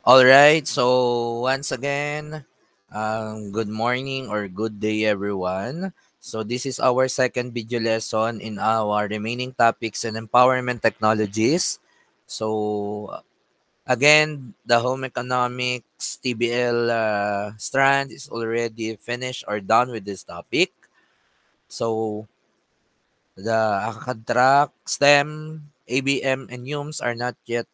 All right. So once again, good morning or good day, everyone. So this is our second video lesson in our remaining topics and empowerment technologies. So again, the home economics TBL strand is already finished or done with this topic. So the contract, STEM, ABM, and UMS are not yet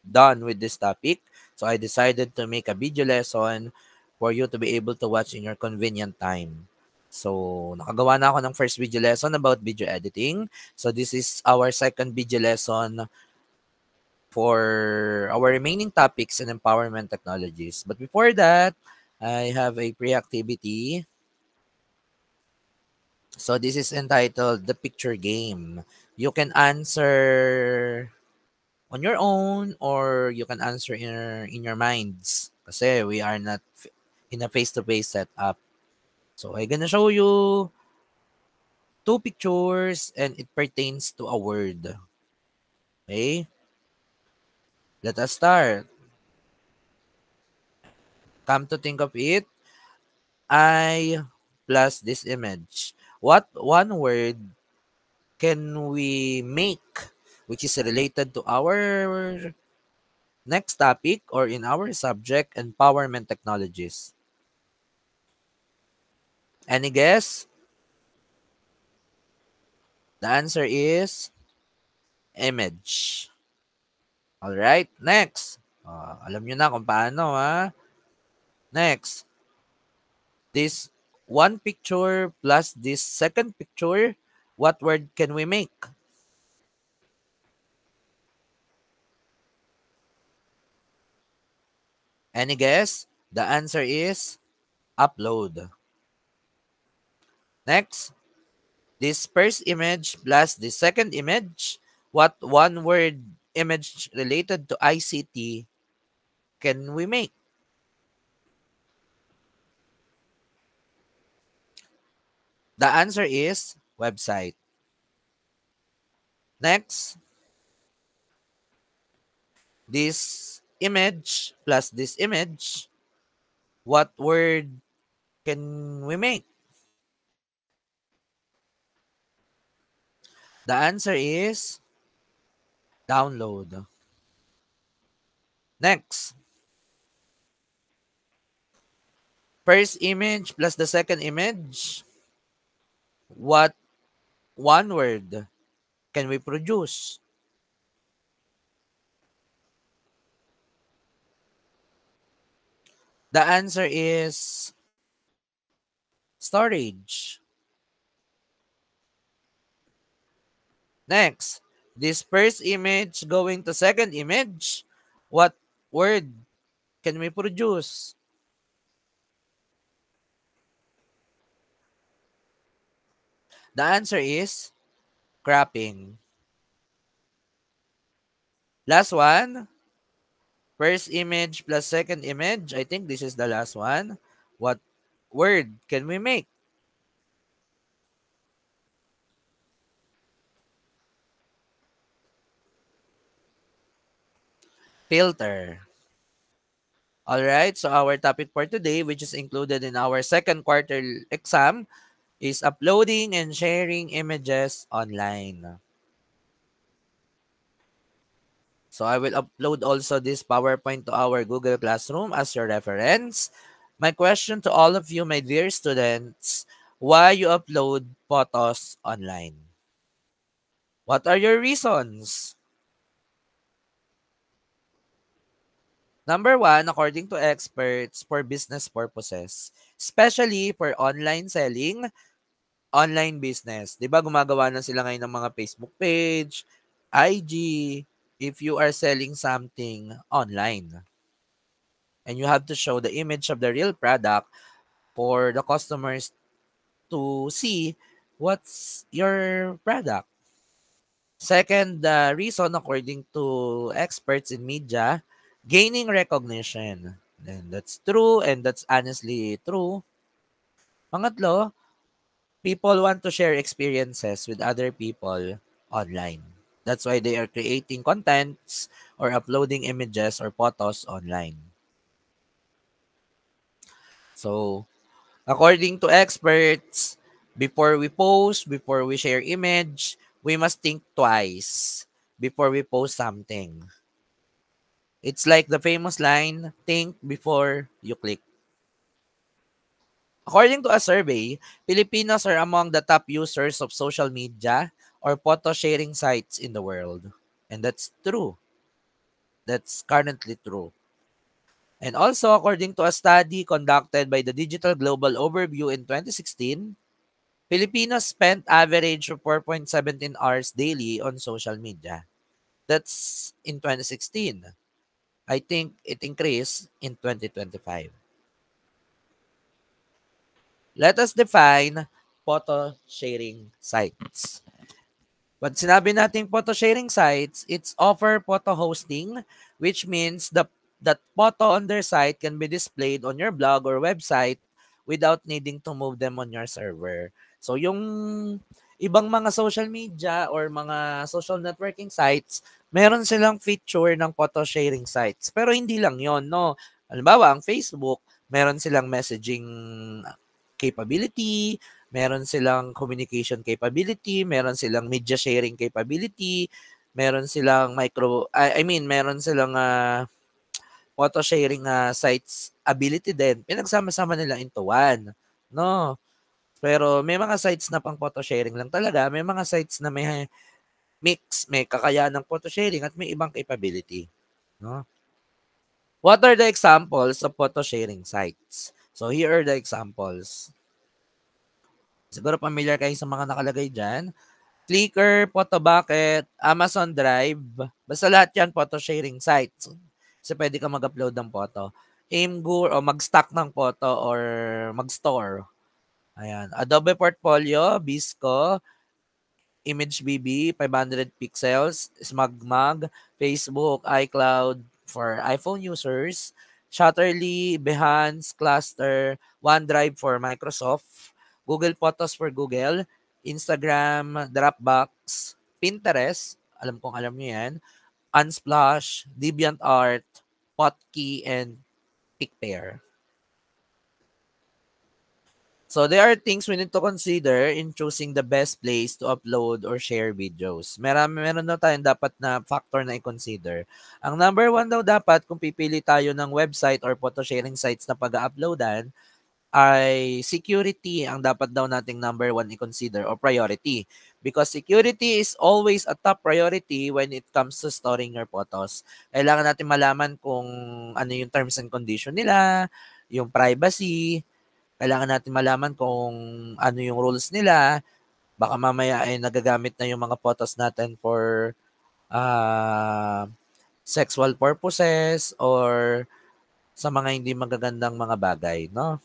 done with this topic. So I decided to make a video lesson for you to be able to watch in your convenient time. So, nakagawa na ako ng first video lesson about video editing. So, this is our second video lesson for our remaining topics in empowerment technologies. But before that, I have a pre-activity. So, this is entitled The Picture Game. You can answer on your own or you can answer in your minds kasi we are not in a face-to-face setup. So I'm gonna show you two pictures and it pertains to a word. Okay? Let us start. Come to think of it, I plus this image. What one word can we make which is related to our next topic or in our subject, empowerment technologies? Any guess? The answer is image. Alright, next. Alam nyo na kung paano, ha? Next. This one picture plus this second picture, what word can we make? Any guess? The answer is upload. Next. This first image plus the second image, what one word image related to ICT can we make? The answer is website. Next, this image plus this image, what word can we make? The answer is download. Next, first image plus the second image, what one word can we produce? The answer is storage. Next, this first image going to second image, what word can we produce? The answer is cropping. Last one, first image plus second image. I think this is the last one. What word can we make? Filter. All right, so our topic for today, which is included in our second quarter exam, is uploading and sharing images online. So I will upload also this PowerPoint to our Google Classroom as your reference. My question to all of you, my dear students, why you upload photos online? What are your reasons? Number one, according to experts, for business purposes, especially for online selling, online business. 'Di ba gumagawa na sila ngayon ng mga Facebook page, IG, if you are selling something online. And you have to show the image of the real product for the customers to see what's your product. Second, the reason according to experts in media, gaining recognition. And that's true and that's honestly true. Pangatlo, people want to share experiences with other people online. That's why they are creating contents or uploading images or photos online. So, according to experts, before we post, before we share image, we must think twice before we post something. It's like the famous line, think before you click. According to a survey, Filipinos are among the top users of social media or photo sharing sites in the world. And that's true. That's currently true. And also, according to a study conducted by the Digital Global Overview in 2016, Filipinos spent average of 4.17 hours daily on social media. That's in 2016. I think it increased in 2025. Let us define photo sharing sites. Pag sinabi nating photo sharing sites, it's offer photo hosting, which means that photo on their site can be displayed on your blog or website without needing to move them on your server. So yung ibang mga social media or mga social networking sites, meron silang feature ng photo sharing sites. Pero hindi lang yon, no? Halimbawa, ang Facebook, meron silang messaging capability, meron silang communication capability, meron silang media sharing capability, meron silang meron silang photo sharing sites ability din. Pinagsama-sama nila into one, no? Pero may mga sites na pang photo sharing lang talaga, may mga sites na may mix, may kakayahan ng photo sharing at may ibang capability, no? What are the examples of photo sharing sites? So here are the examples. Siguro familiar kayo sa mga nakalagay diyan. Flickr, Photobucket, Amazon Drive, basta lahat yan photo sharing sites. So, pwede ka mag-upload ng photo. Imgur o mag-stock ng photo or mag-store. Ayan. Adobe Portfolio, Visco, ImageBB, 500 pixels, SmugMug, Facebook, iCloud for iPhone users, Shutterly, Behance, Cluster, OneDrive for Microsoft, Google Photos for Google, Instagram, Dropbox, Pinterest, alam niyo yan, Unsplash, DeviantArt, Hotkey, and PicPair. So there are things we need to consider in choosing the best place to upload or share videos. Meron na tayong dapat na factor na i-consider. Ang number one daw dapat kung pipili tayo ng website or photo sharing sites na pag-uploadan ay security ang dapat daw nating number one i-consider or priority. Because security is always a top priority when it comes to storing your photos. Kailangan natin malaman kung ano yung terms and condition nila, yung privacy, kailangan natin malaman kung ano yung rules nila. Baka mamaya ay nagagamit na yung mga photos natin for uh, sexual purposes or sa mga hindi magagandang mga bagay, no?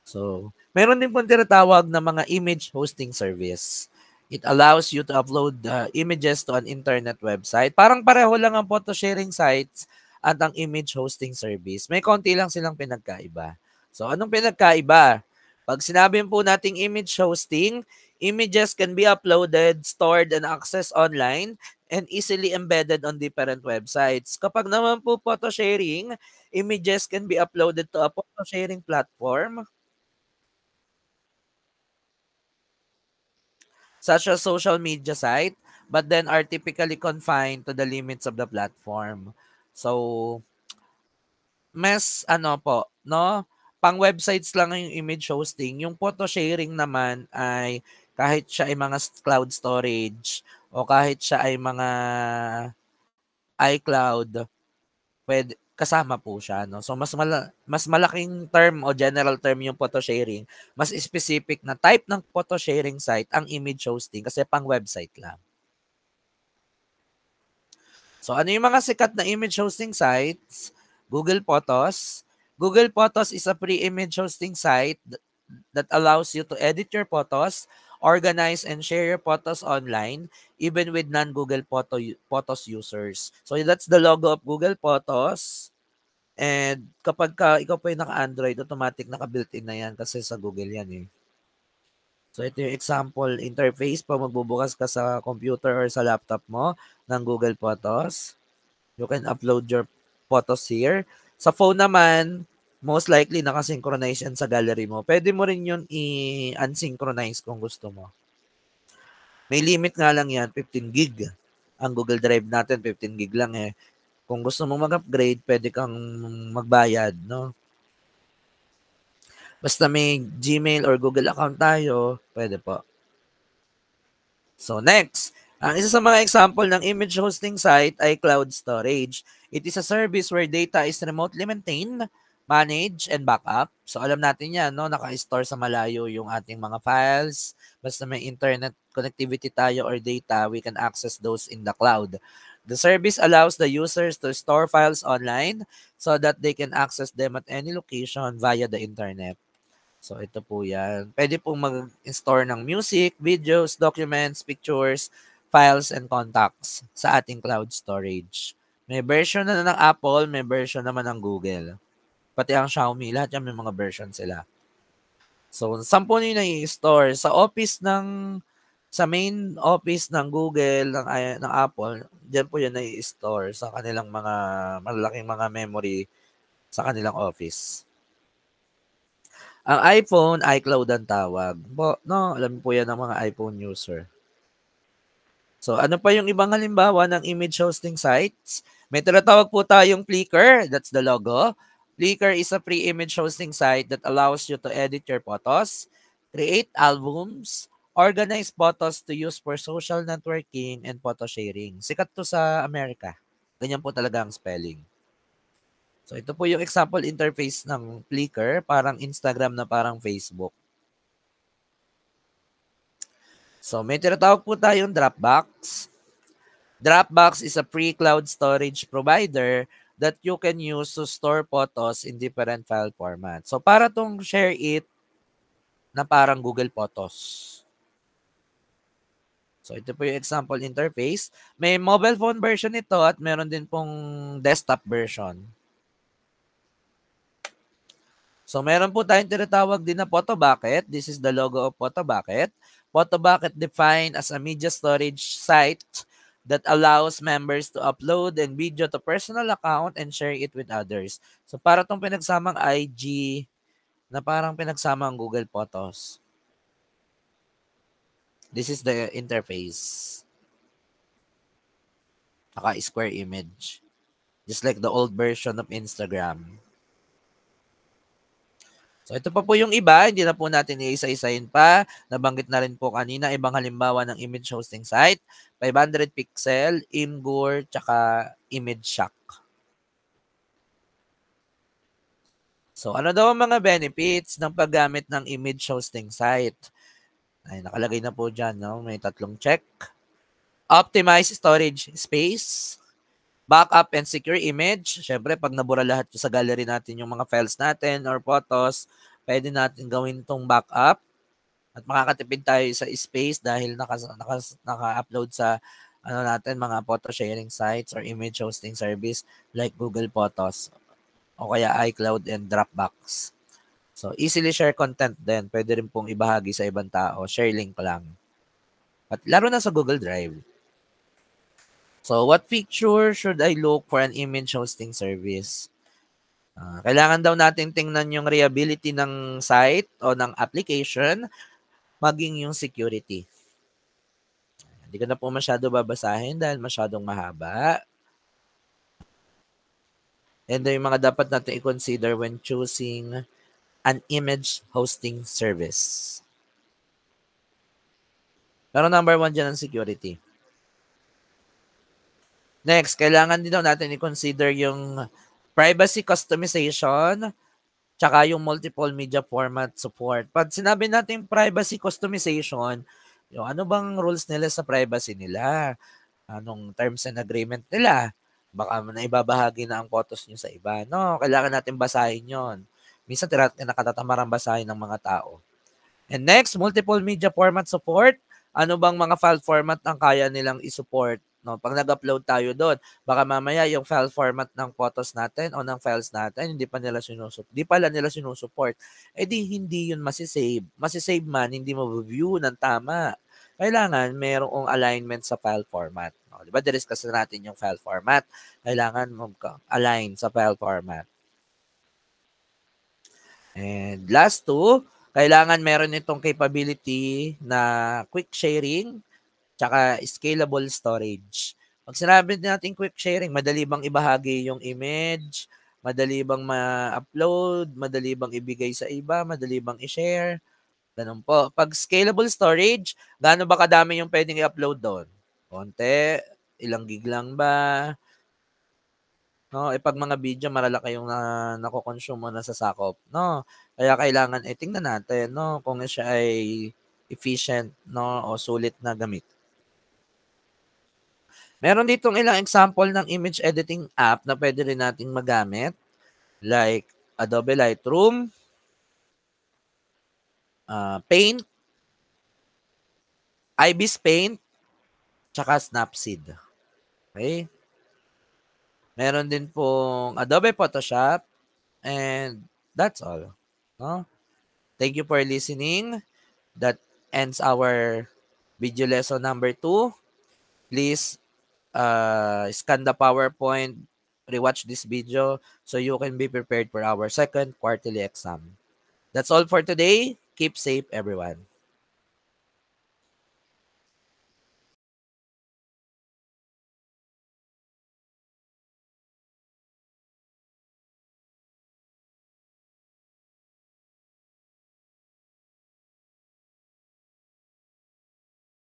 So, meron din pong tinatawag na mga image hosting service. It allows you to upload images to an internet website. Parang pareho lang ang photo sharing sites at ang image hosting service. May konti lang silang pinagkaiba. So, anong pinagkaiba? Pag sinabi po nating image hosting, images can be uploaded, stored, and accessed online and easily embedded on different websites. Kapag naman po photo sharing, images can be uploaded to a photo sharing platform such as social media site, but then are typically confined to the limits of the platform. So, mas ano po, no? Pang websites lang yung image hosting. Yung photo sharing naman ay kahit siya ay mga cloud storage o kahit siya ay mga iCloud, pwede, kasama po siya. No? So, mas malaking term o general term yung photo sharing. Mas specific na type ng photo sharing site ang image hosting kasi pang website lang. So ano yung mga sikat na image hosting sites? Google Photos. Google Photos is a free image hosting site that allows you to edit your photos, organize and share your photos online even with non-Google Photos users. So that's the logo of Google Photos. And kapag ikaw po yung naka-Android, automatic naka-built-in na yan kasi sa Google yan eh. So, ito yung example interface pag magbubukas ka sa computer or sa laptop mo ng Google Photos. You can upload your photos here. Sa phone naman, most likely nakasynchronize yan sa gallery mo. Pwede mo rin yun i-unsynchronize kung gusto mo. May limit nga lang yan, 15 gig. Ang Google Drive natin, 15 gig lang eh. Kung gusto mo mag-upgrade, pwede kang magbayad, no? Basta may Gmail or Google account tayo, pwede po. So next, ang isa sa mga example ng image hosting site ay cloud storage. It is a service where data is remotely maintained, managed, and backup. So alam natin yan, no? Naka-store sa malayo yung ating mga files. Basta may internet connectivity tayo or data, we can access those in the cloud. The service allows the users to store files online so that they can access them at any location via the internet. So, ito po yan. Pwede pong mag-store ng music, videos, documents, pictures, files, and contacts sa ating cloud storage. May version na ng Apple, may version naman ng Google. Pati ang Xiaomi, lahat yan may mga version sila. So, saan po nyo na-i-store? Sa main office ng Google, ng Apple, diyan po yan na-i-store sa kanilang mga malalaking mga memory sa kanilang office. Ang iPhone, iCloud ang tawag. No, alam po yan ng mga iPhone user. So, ano pa yung ibang halimbawa ng image hosting sites? May tinatawag po tayong Flickr. That's the logo. Flickr is a free image hosting site that allows you to edit your photos, create albums, organize photos to use for social networking and photo sharing. Sikat to sa Amerika. Ganyan po talaga ang spelling. So, ito po yung example interface ng Flickr, parang Instagram na parang Facebook. So, may tinatawag po tayong Dropbox. Dropbox is a free cloud storage provider that you can use to store photos in different file formats. So, para tong share it na parang Google Photos. So, ito po yung example interface. May mobile phone version ito at meron din pong desktop version. So, meron po tayong tinatawag din na Photo Bucket. This is the logo of Photo Bucket. Photo Bucket defined as a media storage site that allows members to upload and video to personal account and share it with others. So, para itong pinagsamang IG na parang pinagsamang Google Photos. This is the interface. Naka-square image. Just like the old version of Instagram. So, ito pa po yung iba. Hindi na po natin iisa-isahin pa. Nabanggit na rin po kanina ibang halimbawa ng image hosting site. 500 pixel, Imgur, tsaka ImageShock. So, ano daw ang mga benefits ng paggamit ng image hosting site? Ay, nakalagay na po dyan, no? May 3 check. Optimize storage space. Backup and secure image. Siyempre, pag nabura lahat sa gallery natin yung mga files natin or photos, pwede natin gawin tong backup. At makakatipid tayo sa space dahil naka-upload sa natin mga photo sharing sites or image hosting service like Google Photos o kaya iCloud and Dropbox. So, easily share content din. Pwede rin pong ibahagi sa ibang tao. Share link lang. At laro na sa Google Drive. So, what feature should I look for an image hosting service? Kailangan daw natin tingnan yung reliability ng site o ng application, maging yung security. Hindi ko na po masyado babasahin dahil masyadong mahaba. And yung mga dapat natin i-consider when choosing an image hosting service. Pero number 1 dyan ang security. Next, kailangan din daw natin i-consider yung privacy customization tsaka yung multiple media format support. Pag sinabi natin privacy customization, yung ano bang rules nila sa privacy nila? Anong terms and agreement nila? Baka naibabahagi na ang photos nyo sa iba. No, kailangan natin basahin yon. Minsan nakatatamarang basahin ng mga tao. And next, multiple media format support. Ano bang mga file format ang kaya nilang i-support No, pag nag-upload tayo doon, baka mamaya yung file format ng photos natin o ng files natin hindi pala nila sinusuport. Eh di hindi yun masisave. Masisave man, hindi mo view ng tama. Kailangan merong alignment sa file format. No, di ba? Discuss na natin yung file format. Kailangan align sa file format. And last two, kailangan meron itong capability na quick sharing tsaka scalable storage. Pag sinabi natin quick sharing, madali bang ibahagi yung image, madali bang ma-upload, madali bang ibigay sa iba, madali bang i-share, ganun po. Pag scalable storage, gaano ba kadami yung pwedeng i-upload doon? Konti, ilang gig lang ba? No, eh pag mga video malalaki yung nako-consume mo na sa sakop, no? Kaya kailangan tingnan natin, no, kung siya ay efficient, no, o sulit na gamit. Meron ditong ilang example ng image editing app na pwede rin nating magamit, like Adobe Lightroom, Paint, Ibis Paint, tsaka Snapseed. Okay? Meron din pong Adobe Photoshop, and that's all. No? Thank you for listening. That ends our video lesson number 2. Please scan the PowerPoint, rewatch this video so you can be prepared for our second quarterly exam. That's all for today. Keep safe, everyone.